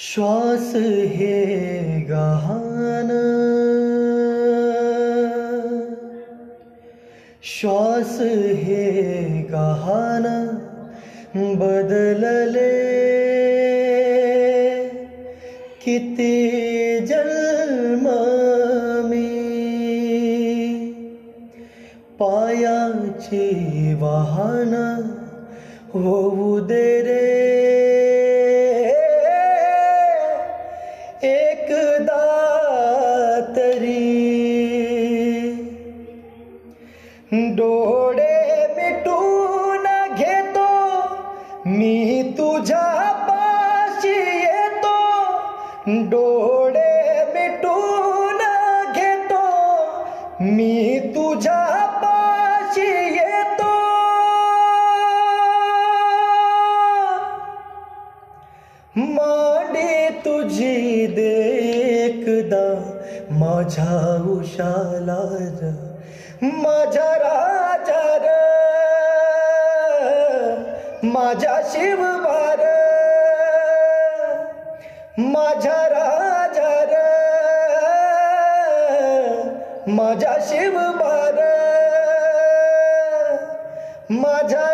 श्वास हे गहाण, श्वास हे गहाण बदलले किती जन्म मी पायाची वाहन होऊ दे रे एकदा तरी डोळे मिटून घेतो मी तुझ्या पाशी येतो डोळे मिटून घेतो मी तुझ्या पाशी येतो मांडी तुझी देखदा माझ्या उशाला र माझ्या राजा र माझ्या शिवबार माझ्या राजा र माझ्या शिवबार माझ्या